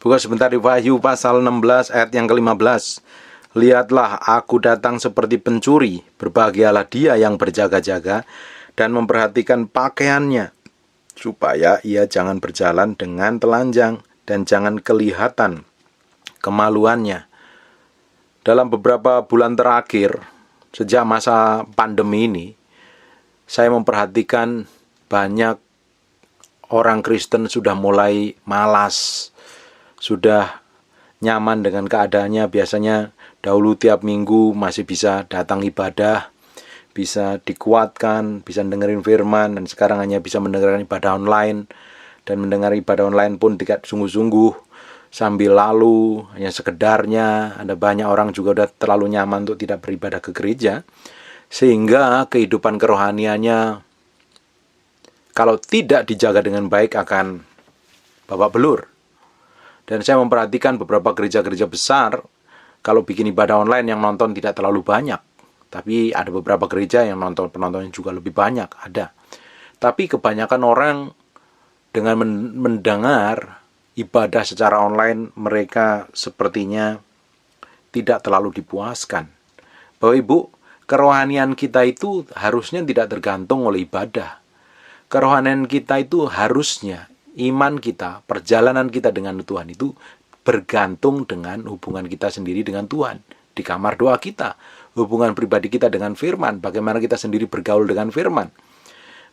Buka sebentar di Wahyu pasal 16 ayat yang ke-15. Lihatlah, aku datang seperti pencuri, berbahagialah dia yang berjaga-jaga dan memperhatikan pakaiannya, supaya ia jangan berjalan dengan telanjang dan jangan kelihatan kemaluannya. Dalam beberapa bulan terakhir, sejak masa pandemi ini, saya memperhatikan banyak orang Kristen sudah mulai malas, sudah nyaman dengan keadaannya. Biasanya dahulu tiap minggu masih bisa datang ibadah, bisa dikuatkan, bisa dengerin firman, dan sekarang hanya bisa mendengarkan ibadah online. Dan mendengar ibadah online pun tidak sungguh-sungguh, sambil lalu, hanya sekedarnya. Ada banyak orang juga udah terlalu nyaman untuk tidak beribadah ke gereja, sehingga kehidupan kerohaniannya kalau tidak dijaga dengan baik akan babak belur. Dan saya memperhatikan beberapa gereja-gereja besar, kalau bikin ibadah online yang nonton tidak terlalu banyak. Tapi ada beberapa gereja yang penontonnya juga lebih banyak, ada. Tapi kebanyakan orang dengan mendengar ibadah secara online, mereka sepertinya tidak terlalu dipuaskan. Bapak Ibu, kerohanian kita itu harusnya tidak tergantung oleh ibadah. Kerohanian kita itu harusnya, iman kita, perjalanan kita dengan Tuhan itu bergantung dengan hubungan kita sendiri dengan Tuhan. Di kamar doa kita, hubungan pribadi kita dengan firman, bagaimana kita sendiri bergaul dengan firman.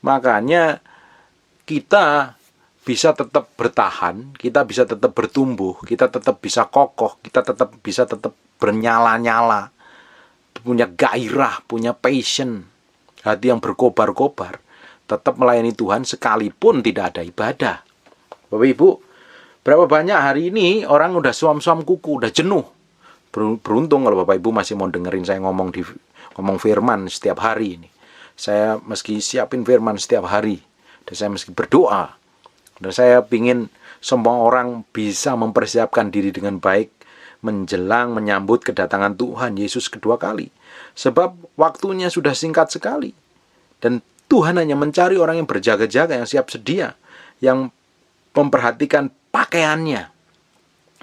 Makanya kita bisa tetap bertahan, kita bisa tetap bertumbuh, kita tetap bisa kokoh, kita bisa tetap bernyala-nyala, punya gairah, punya passion, hati yang berkobar-kobar, tetap melayani Tuhan sekalipun tidak ada ibadah. Bapak Ibu, berapa banyak hari ini orang udah suam-suam kuku, udah jenuh. Beruntung kalau Bapak Ibu masih mau dengerin saya ngomong firman setiap hari ini. Saya meski siapin firman setiap hari, dan saya meski berdoa. Dan saya ingin semua orang bisa mempersiapkan diri dengan baik menjelang menyambut kedatangan Tuhan Yesus kedua kali. Sebab waktunya sudah singkat sekali. Dan Tuhan hanya mencari orang yang berjaga-jaga, yang siap sedia, yang memperhatikan pakaiannya.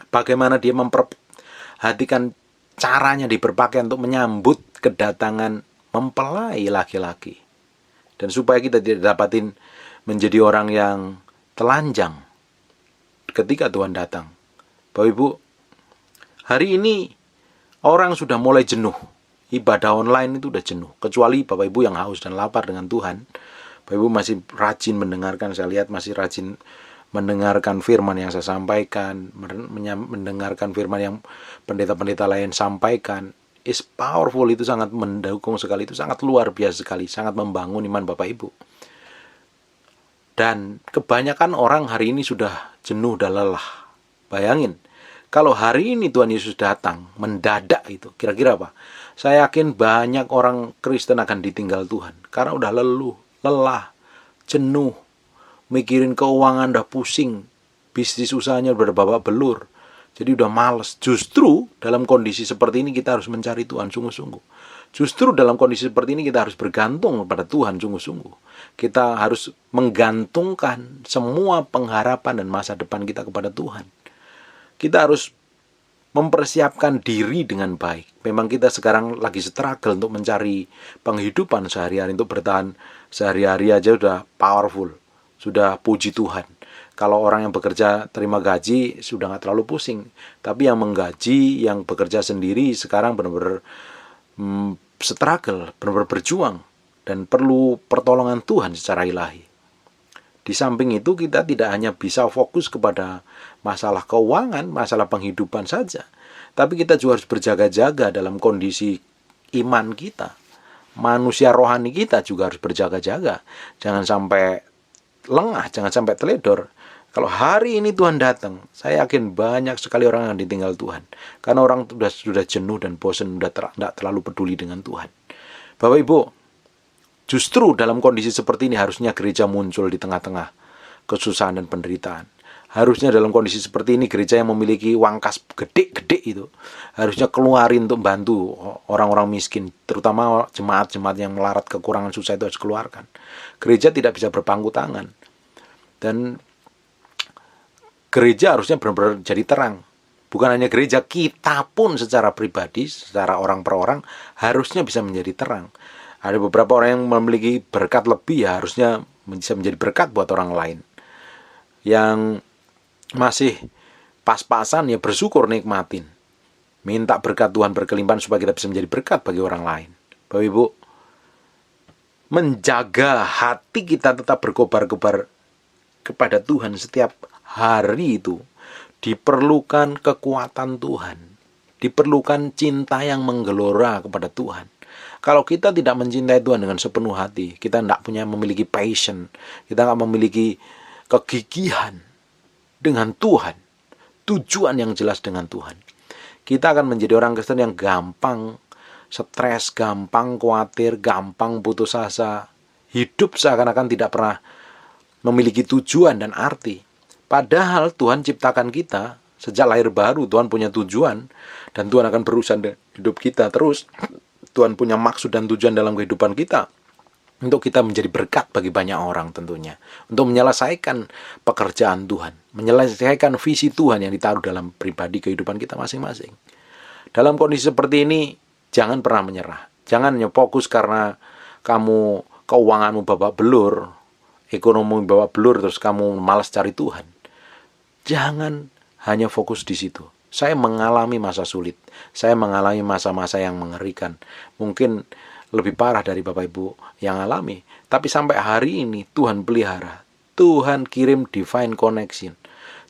Bagaimana dia memperhatikan caranya dia berpakaian untuk menyambut kedatangan mempelai laki-laki. Dan supaya kita tidak dapatin menjadi orang yang telanjang ketika Tuhan datang. Bapak Ibu, hari ini orang sudah mulai jenuh. Ibadah online itu udah jenuh. Kecuali Bapak Ibu yang haus dan lapar dengan Tuhan. Bapak Ibu masih rajin mendengarkan, saya lihat masih rajin mendengarkan firman yang saya sampaikan, mendengarkan firman yang pendeta-pendeta lain sampaikan. Is powerful, itu sangat mendukung sekali, itu sangat luar biasa sekali, sangat membangun iman Bapak Ibu. Dan kebanyakan orang hari ini sudah jenuh dan lelah. Bayangin, kalau hari ini Tuhan Yesus datang, mendadak itu, kira-kira apa? Saya yakin banyak orang Kristen akan ditinggal Tuhan. Karena udah lelah, jenuh, mikirin keuangan udah pusing, bisnis usahanya udah babak belur, jadi udah males. Justru dalam kondisi seperti ini kita harus mencari Tuhan sungguh-sungguh. Justru dalam kondisi seperti ini kita harus bergantung kepada Tuhan sungguh-sungguh. Kita harus menggantungkan semua pengharapan dan masa depan kita kepada Tuhan. Kita harus mempersiapkan diri dengan baik. Memang kita sekarang lagi struggle untuk mencari penghidupan sehari-hari, untuk bertahan sehari-hari aja udah powerful, sudah puji Tuhan. Kalau orang yang bekerja terima gaji sudah gak terlalu pusing. Tapi yang menggaji, yang bekerja sendiri sekarang benar-benar struggle, benar-benar berjuang, dan perlu pertolongan Tuhan secara ilahi. Di samping itu kita tidak hanya bisa fokus kepada masalah keuangan, masalah penghidupan saja, tapi kita juga harus berjaga-jaga dalam kondisi iman kita. Manusia rohani kita juga harus berjaga-jaga. Jangan sampai lengah, jangan sampai teledor. Kalau hari ini Tuhan datang, saya yakin banyak sekali orang yang ditinggal Tuhan. Karena orang sudah jenuh dan bosan, sudah tidak terlalu peduli dengan Tuhan. Bapak Ibu, justru dalam kondisi seperti ini harusnya gereja muncul di tengah-tengah kesusahan dan penderitaan. Harusnya dalam kondisi seperti ini gereja yang memiliki uang kas gede-gede itu harusnya keluarin untuk bantu orang-orang miskin, terutama jemaat-jemaat yang melarat kekurangan susah itu harus keluarkan. Gereja tidak bisa berpangku tangan. Dan gereja harusnya benar-benar jadi terang. Bukan hanya gereja, kita pun secara pribadi, secara orang per orang, harusnya bisa menjadi terang. Ada beberapa orang yang memiliki berkat lebih, ya harusnya bisa menjadi berkat buat orang lain. Yang masih pas-pasan, ya bersyukur, nikmatin. Minta berkat Tuhan berkelimpahan supaya kita bisa menjadi berkat bagi orang lain. Bapak Ibu, menjaga hati kita tetap berkobar-kobar kepada Tuhan setiap hari itu diperlukan kekuatan Tuhan, diperlukan cinta yang menggelora kepada Tuhan. Kalau kita tidak mencintai Tuhan dengan sepenuh hati, kita tidak memiliki passion, kita tidak memiliki kegigihan dengan Tuhan, tujuan yang jelas dengan Tuhan, kita akan menjadi orang Kristen yang gampang stres, gampang khawatir, gampang putus asa, hidup seakan-akan tidak pernah memiliki tujuan dan arti. Padahal Tuhan ciptakan kita, sejak lahir baru Tuhan punya tujuan, dan Tuhan akan berurusan dengan hidup kita terus. Tuhan punya maksud dan tujuan dalam kehidupan kita, untuk kita menjadi berkat bagi banyak orang tentunya, untuk menyelesaikan pekerjaan Tuhan, menyelesaikan visi Tuhan yang ditaruh dalam pribadi kehidupan kita masing-masing. Dalam kondisi seperti ini, jangan pernah menyerah. Jangan hanya fokus karena kamu keuanganmu babak belur, ekonomi babak belur, terus kamu malas cari Tuhan. Jangan hanya fokus di situ. Saya mengalami masa sulit, saya mengalami masa-masa yang mengerikan, mungkin lebih parah dari Bapak Ibu yang alami. Tapi sampai hari ini Tuhan pelihara, Tuhan kirim divine connection,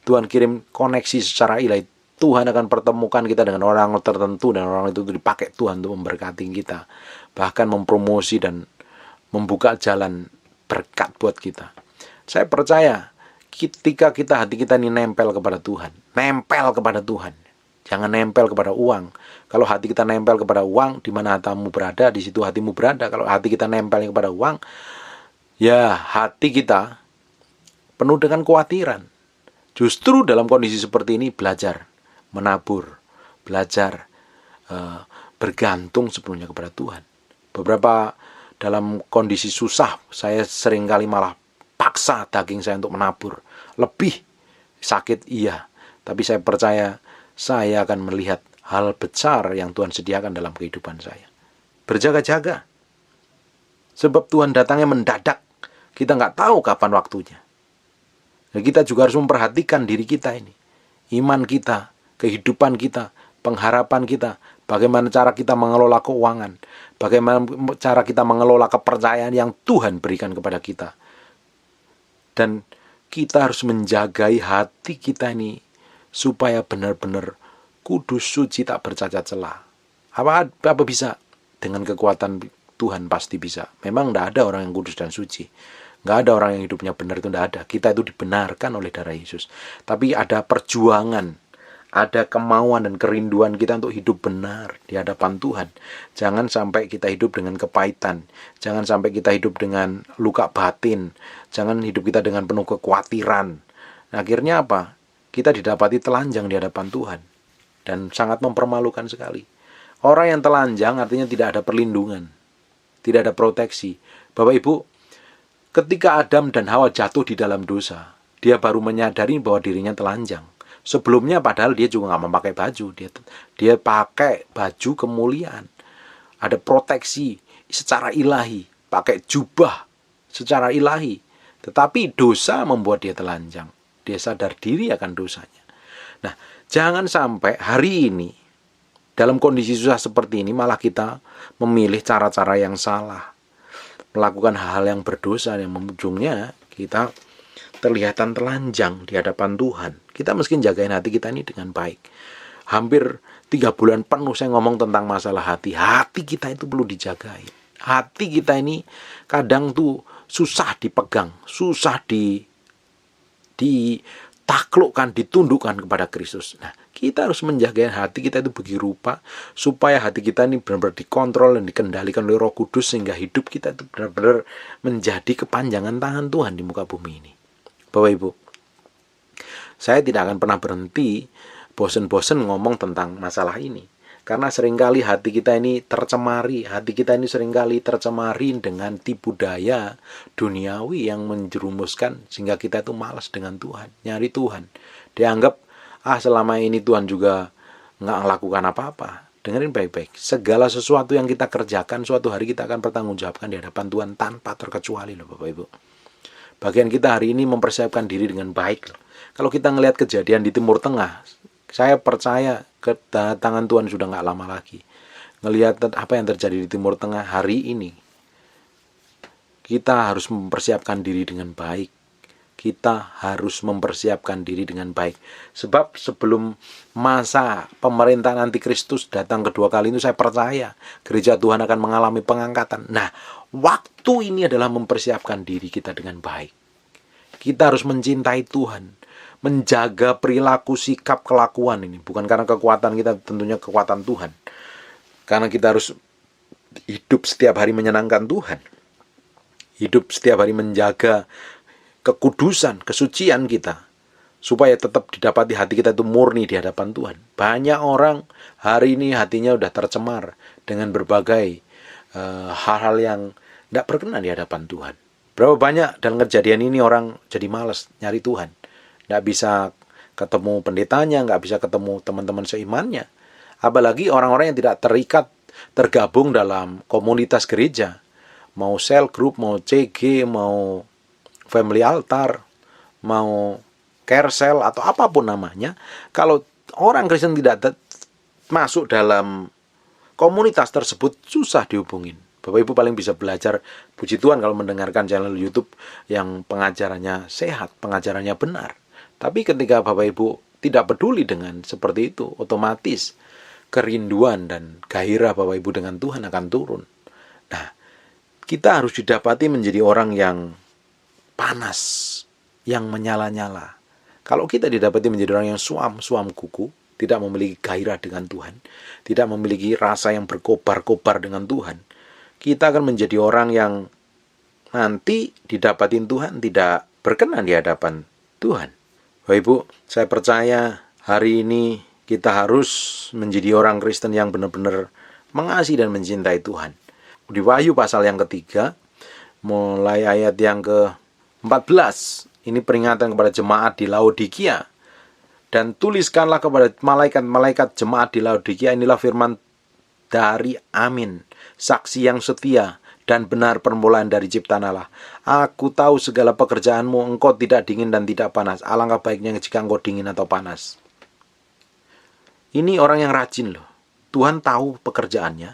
Tuhan kirim koneksi secara ilahi. Tuhan akan pertemukan kita dengan orang tertentu, dan orang itu dipakai Tuhan untuk memberkati kita, bahkan mempromosi dan membuka jalan berkat buat kita. Saya percaya ketika hati kita ini nempel kepada Tuhan, jangan nempel kepada uang. Kalau hati kita nempel kepada uang, di mana hatimu berada, di situ hatimu berada. Kalau hati kita nempel kepada uang, ya hati kita penuh dengan kekhawatiran. Justru dalam kondisi seperti ini, belajar menabur, belajar bergantung sepenuhnya kepada Tuhan. Beberapa dalam kondisi susah, saya seringkali malah paksa daging saya untuk menabur. Lebih sakit iya, tapi saya percaya saya akan melihat hal besar yang Tuhan sediakan dalam kehidupan saya. Berjaga-jaga, sebab Tuhan datangnya mendadak. Kita nggak tahu kapan waktunya. Dan kita juga harus memperhatikan diri kita ini, iman kita, kehidupan kita, pengharapan kita, bagaimana cara kita mengelola keuangan, bagaimana cara kita mengelola kepercayaan yang Tuhan berikan kepada kita. Dan kita harus menjagai hati kita ini supaya benar-benar kudus, suci, tak bercacat celah. Apa bisa? Dengan kekuatan Tuhan pasti bisa. Memang tidak ada orang yang kudus dan suci. Nggak ada orang yang hidupnya benar, itu tidak ada. Kita itu dibenarkan oleh darah Yesus. Tapi ada perjuangan, ada kemauan dan kerinduan kita untuk hidup benar di hadapan Tuhan. Jangan sampai kita hidup dengan kepahitan. Jangan sampai kita hidup dengan luka batin. Jangan hidup kita dengan penuh kekhawatiran. Nah, akhirnya apa? Kita didapati telanjang di hadapan Tuhan. Dan sangat mempermalukan sekali. Orang yang telanjang artinya tidak ada perlindungan, tidak ada proteksi. Bapak Ibu, ketika Adam dan Hawa jatuh di dalam dosa, dia baru menyadari bahwa dirinya telanjang. Sebelumnya padahal dia juga nggak memakai baju, dia pakai baju kemuliaan, ada proteksi secara ilahi, pakai jubah secara ilahi. Tetapi dosa membuat dia telanjang, dia sadar diri akan dosanya. Nah, jangan sampai hari ini dalam kondisi susah seperti ini malah kita memilih cara-cara yang salah, melakukan hal yang berdosa yang ujungnya kita terlihatan telanjang di hadapan Tuhan. Kita mesti jagain hati kita ini dengan baik. Hampir 3 bulan penuh saya ngomong tentang masalah hati. Hati kita itu perlu dijagain. Hati kita ini kadang tuh susah dipegang, susah ditaklukkan, ditundukkan kepada Kristus. Nah, kita harus menjaga hati kita itu bagi rupa supaya hati kita ini benar-benar dikontrol dan dikendalikan oleh Roh Kudus, sehingga hidup kita itu benar-benar menjadi kepanjangan tangan Tuhan di muka bumi ini. Bapak Ibu, saya tidak akan pernah berhenti bosen-bosen ngomong tentang masalah ini. Karena seringkali hati kita ini tercemari, dengan tipu daya duniawi yang menjerumuskan sehingga kita itu malas dengan Tuhan, nyari Tuhan. Dia anggap, selama ini Tuhan juga nggak melakukan apa-apa. Dengerin baik-baik. Segala sesuatu yang kita kerjakan, suatu hari kita akan bertanggungjawabkan di hadapan Tuhan tanpa terkecuali loh Bapak Ibu. Bagian kita hari ini mempersiapkan diri dengan baik loh. Kalau kita ngelihat kejadian di Timur Tengah, saya percaya kedatangan Tuhan sudah nggak lama lagi. Ngelihat apa yang terjadi di Timur Tengah hari ini, kita harus mempersiapkan diri dengan baik. Kita harus mempersiapkan diri dengan baik. Sebab sebelum masa pemerintahan antikristus datang kedua kali itu, saya percaya gereja Tuhan akan mengalami pengangkatan. Nah, waktu ini adalah mempersiapkan diri kita dengan baik. Kita harus mencintai Tuhan, menjaga perilaku, sikap, kelakuan ini. Bukan karena kekuatan kita, tentunya kekuatan Tuhan. Karena kita harus hidup setiap hari menyenangkan Tuhan. Hidup setiap hari menjaga kekudusan, kesucian kita, supaya tetap didapati hati kita itu murni di hadapan Tuhan. Banyak orang hari ini hatinya udah tercemar dengan berbagai hal-hal yang tidak berkenan di hadapan Tuhan. Berapa banyak dalam kejadian ini orang jadi malas nyari Tuhan. Tidak bisa ketemu pendetanya, nggak bisa ketemu teman-teman seimannya. Apalagi orang-orang yang tidak terikat, tergabung dalam komunitas gereja. Mau cell group, mau CG, mau family altar, mau care cell, atau apapun namanya. Kalau orang Kristen tidak masuk dalam komunitas tersebut, susah dihubungin. Bapak Ibu paling bisa belajar, puji Tuhan kalau mendengarkan channel YouTube yang pengajarannya sehat, pengajarannya benar. Tapi ketika Bapak Ibu tidak peduli dengan seperti itu, otomatis kerinduan dan gairah Bapak Ibu dengan Tuhan akan turun. Nah, kita harus didapati menjadi orang yang panas, yang menyala-nyala. Kalau kita didapati menjadi orang yang suam kuku, tidak memiliki gairah dengan Tuhan, tidak memiliki rasa yang berkobar-kobar dengan Tuhan, kita akan menjadi orang yang nanti didapatin Tuhan tidak berkenan di hadapan Tuhan. Bapak Ibu, saya percaya hari ini kita harus menjadi orang Kristen yang benar-benar mengasihi dan mencintai Tuhan. Di Wahyu pasal yang ketiga, mulai ayat yang ke-14, ini peringatan kepada jemaat di Laodikia. Dan tuliskanlah kepada malaikat-malaikat jemaat di Laodikia, inilah firman dari Amin, saksi yang setia dan benar permulaan dari ciptaan Allah. Aku tahu segala pekerjaanmu, engkau tidak dingin dan tidak panas. Alangkah baiknya jika engkau dingin atau panas. Ini orang yang rajin loh. Tuhan tahu pekerjaannya,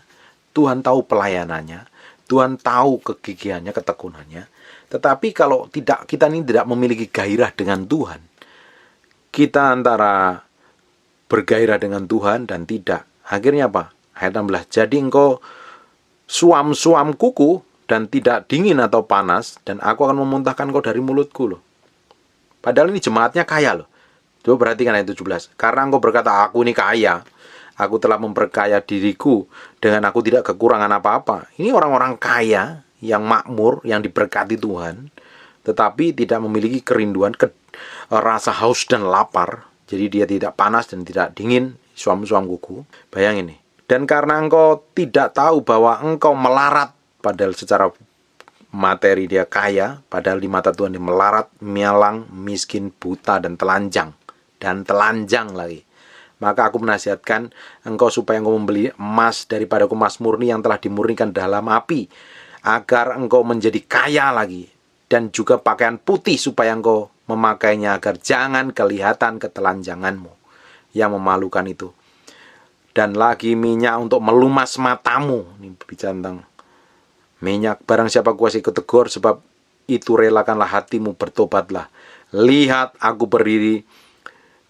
Tuhan tahu pelayanannya, Tuhan tahu kegigihannya, ketekunannya. Tetapi kalau kita ini tidak memiliki gairah dengan Tuhan, kita antara bergairah dengan Tuhan dan tidak. Akhirnya apa? Ayat 16. Jadi engkau suam kuku dan tidak dingin atau panas, dan aku akan memuntahkan kau dari mulutku loh. Padahal ini jemaatnya kaya loh. Coba perhatikan ayat 17. Karena engkau berkata, aku ini kaya, aku telah memperkaya diriku dengan aku tidak kekurangan apa-apa. Ini orang-orang kaya yang makmur, yang diberkati Tuhan, tetapi tidak memiliki kerinduan, rasa haus dan lapar. Jadi dia tidak panas dan tidak dingin, suam kuku. Bayangin nih. Dan karena engkau tidak tahu bahwa engkau melarat, padahal secara materi dia kaya, padahal di mata Tuhan dia melarat, mialang, miskin, buta, dan telanjang. Dan telanjang lagi. Maka aku menasihatkan engkau supaya engkau membeli emas daripada emas murni yang telah dimurnikan dalam api, agar engkau menjadi kaya lagi, dan juga pakaian putih supaya engkau memakainya, agar jangan kelihatan ketelanjanganmu yang memalukan itu. Dan lagi minyak untuk melumas matamu. Ini bicara tentang minyak. Barang siapa kuasa ikut tegur, sebab itu relakanlah hatimu, bertobatlah. Lihat, aku berdiri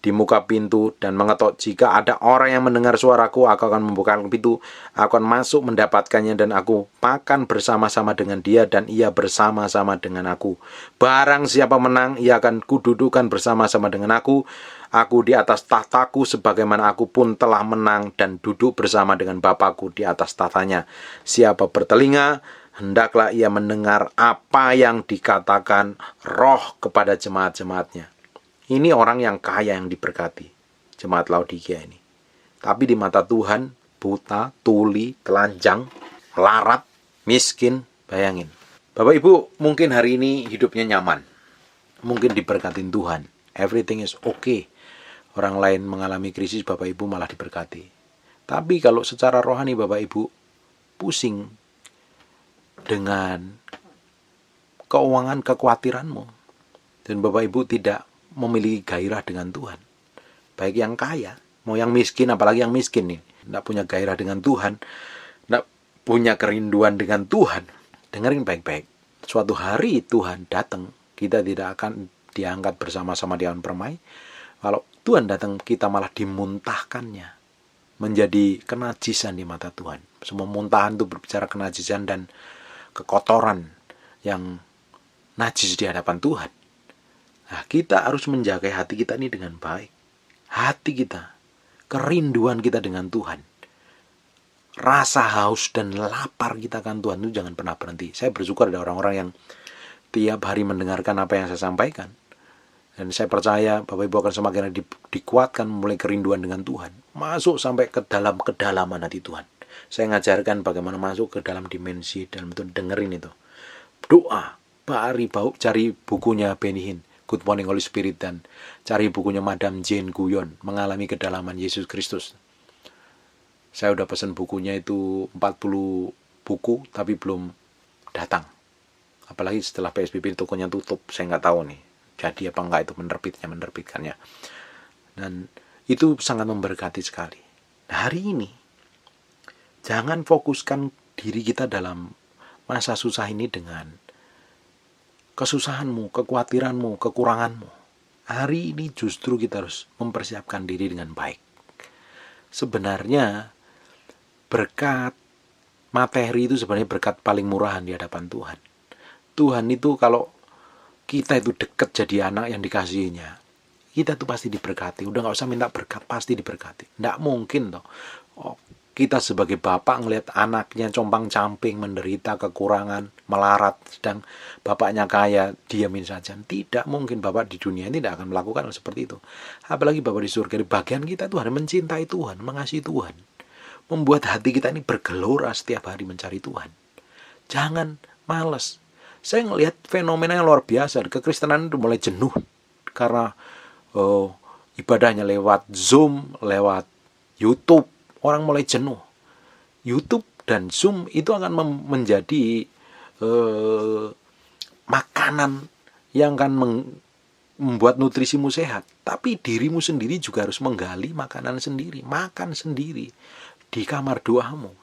di muka pintu dan mengetok. Jika ada orang yang mendengar suaraku, aku akan membukakan pintu, aku akan masuk mendapatkannya, dan aku makan bersama-sama dengan dia, dan ia bersama-sama dengan aku. Barang siapa menang, ia akan kududukan bersama-sama dengan aku di atas tahtaku, sebagaimana aku pun telah menang dan duduk bersama dengan Bapakku di atas tahtanya. Siapa bertelinga, hendaklah ia mendengar apa yang dikatakan Roh kepada jemaat-jemaatnya. Ini orang yang kaya, yang diberkati, jemaat Laodikia ini. Tapi di mata Tuhan, buta, tuli, telanjang, larat, miskin. Bayangin. Bapak Ibu mungkin hari ini hidupnya nyaman. Mungkin diberkatin Tuhan. Everything is okay. orang lain mengalami krisis, Bapak Ibu malah diberkati. Tapi kalau secara rohani Bapak Ibu pusing dengan keuangan kekhawatiranmu, dan Bapak Ibu tidak memiliki gairah dengan Tuhan, baik yang kaya, mau yang miskin, apalagi yang miskin nih, tidak punya gairah dengan Tuhan, tidak punya kerinduan dengan Tuhan. Dengerin baik-baik, suatu hari Tuhan datang, kita tidak akan diangkat bersama-sama di awan permai. Kalau Tuhan datang, kita malah dimuntahkannya, menjadi kenajisan di mata Tuhan. Semua muntahan itu berbicara kenajisan dan kekotoran yang najis di hadapan Tuhan. Nah, kita harus menjaga hati kita ini dengan baik. Hati kita, kerinduan kita dengan Tuhan, rasa haus dan lapar kita akan Tuhan itu jangan pernah berhenti. Saya bersyukur ada orang-orang yang tiap hari mendengarkan apa yang saya sampaikan. Dan saya percaya Bapak Ibu akan semakin dikuatkan mulai kerinduan dengan Tuhan. Masuk sampai ke dalam kedalaman hati Tuhan. Saya ngajarkan bagaimana masuk ke dalam dimensi, dalam itu dengerin itu. Doa, cari bukunya Benny Hinn, Good Morning Holy Spirit, dan cari bukunya Madam Jane Guyon, Mengalami Kedalaman Yesus Kristus. Saya udah pesan bukunya itu 40 buku, tapi belum datang. Apalagi setelah PSBB tokonya tutup, saya nggak tahu nih. Jadi apa enggak itu menerbitkannya. Dan itu sangat memberkati sekali. Nah, hari ini, jangan fokuskan diri kita dalam masa susah ini dengan kesusahanmu, kekhawatiranmu, kekuranganmu. Hari ini justru kita harus mempersiapkan diri dengan baik. Sebenarnya berkat materi itu sebenarnya berkat paling murahan di hadapan Tuhan. Tuhan itu kalau kita itu dekat jadi anak yang dikasihinya, kita tuh pasti diberkati. Udah gak usah minta berkat, pasti diberkati. Nggak mungkin toh kita sebagai bapak ngelihat anaknya compang-camping, menderita, kekurangan, melarat, sedang bapaknya kaya, diamin saja. Tidak mungkin bapak di dunia ini tidak akan melakukan hal seperti itu. Apalagi bapak di surga, di bagian kita Tuhan, mencintai Tuhan, mengasihi Tuhan, membuat hati kita ini bergelora setiap hari mencari Tuhan. Jangan malas. Saya ngelihat fenomena yang luar biasa. Kekristenan itu mulai jenuh karena ibadahnya lewat Zoom, lewat YouTube. Orang mulai jenuh. YouTube dan Zoom itu akan menjadi makanan yang akan membuat nutrisimu sehat. Tapi dirimu sendiri juga harus menggali makanan sendiri. Makan sendiri. Di kamar doamu.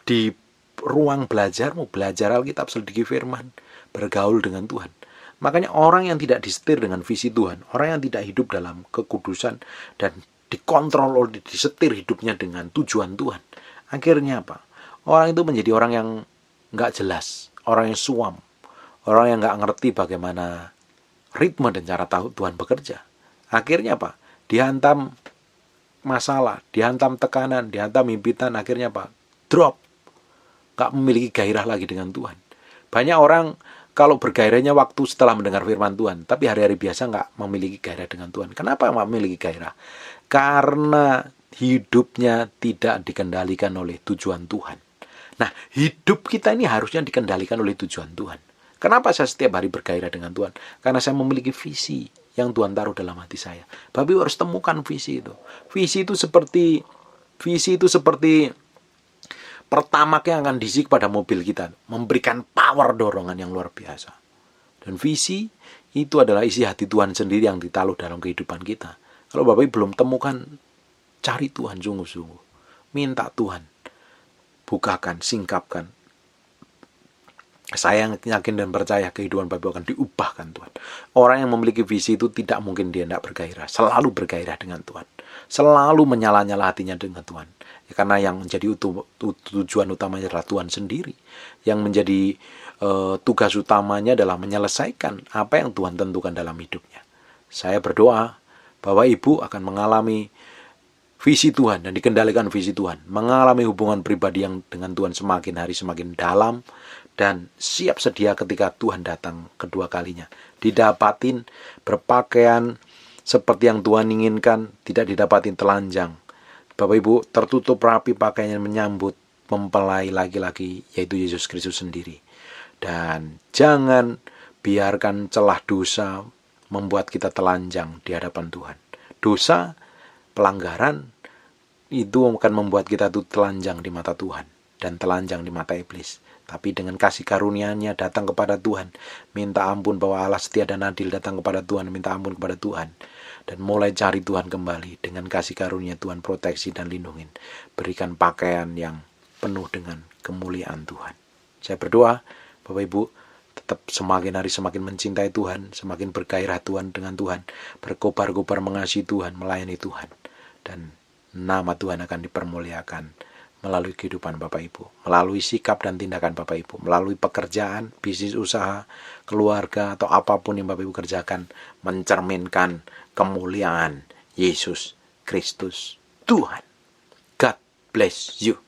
Di ruang belajarmu, belajar Alkitab, selidiki firman, bergaul dengan Tuhan. Makanya orang yang tidak disetir dengan visi Tuhan, orang yang tidak hidup dalam kekudusan dan dikontrol oleh, disetir hidupnya dengan tujuan Tuhan, akhirnya apa? Orang itu menjadi orang yang nggak jelas, orang yang suam, orang yang nggak ngerti bagaimana ritme dan cara tahu Tuhan bekerja. Akhirnya apa? Dihantam masalah, dihantam tekanan, dihantam himpitan, akhirnya apa? Drop. Gak memiliki gairah lagi dengan Tuhan. Banyak orang kalau bergairahnya waktu setelah mendengar firman Tuhan, tapi hari-hari biasa gak memiliki gairah dengan Tuhan. Kenapa gak memiliki gairah? Karena hidupnya tidak dikendalikan oleh tujuan Tuhan. Nah, hidup kita ini harusnya dikendalikan oleh tujuan Tuhan. Kenapa saya setiap hari bergairah dengan Tuhan? Karena saya memiliki visi yang Tuhan taruh dalam hati saya. Bapak Ibu harus temukan visi itu. Visi itu seperti pertamax yang akan diisi kepada mobil kita, memberikan power dorongan yang luar biasa. Dan visi itu adalah isi hati Tuhan sendiri yang ditaruh dalam kehidupan kita. Kalau Bapak Ibu belum temukan, cari Tuhan sungguh-sungguh. Minta Tuhan bukakan, singkapkan. Saya yakin dan percaya kehidupan Bapak Ibu akan diubahkan Tuhan. Orang yang memiliki visi itu tidak mungkin dia tidak bergairah. Selalu bergairah dengan Tuhan. Selalu menyala-nyala hatinya dengan Tuhan. Ya, karena yang menjadi tujuan utamanya adalah Tuhan sendiri. Yang menjadi tugas utamanya adalah menyelesaikan apa yang Tuhan tentukan dalam hidupnya. Saya berdoa bahwa Ibu akan mengalami visi Tuhan dan dikendalikan visi Tuhan. Mengalami hubungan pribadi yang dengan Tuhan semakin hari semakin dalam. Dan siap sedia ketika Tuhan datang kedua kalinya. Didapatin berpakaian seperti yang Tuhan inginkan, tidak didapatin telanjang. Bapak Ibu tertutup rapi pakaiannya menyambut mempelai laki-laki, yaitu Yesus Kristus sendiri. Dan jangan biarkan celah dosa membuat kita telanjang di hadapan Tuhan. dosa, pelanggaran, itu akan membuat kita tuh telanjang di mata Tuhan dan telanjang di mata iblis. Tapi dengan kasih karunia-Nya datang kepada Tuhan, minta ampun bahwa Allah setia dan adil, datang kepada Tuhan, minta ampun kepada Tuhan, dan mulai cari Tuhan kembali. Dengan kasih karunia Tuhan proteksi dan lindungin, berikan pakaian yang penuh dengan kemuliaan Tuhan. Saya berdoa Bapak Ibu tetap semakin hari semakin mencintai Tuhan, semakin bergairah Tuhan dengan Tuhan, berkobar-kobar mengasihi Tuhan, melayani Tuhan, dan nama Tuhan akan dipermuliakan melalui kehidupan Bapak Ibu, melalui sikap dan tindakan Bapak Ibu, melalui pekerjaan, bisnis usaha, keluarga, atau apapun yang Bapak Ibu kerjakan, mencerminkan kemuliaan Yesus Kristus Tuhan. God bless you.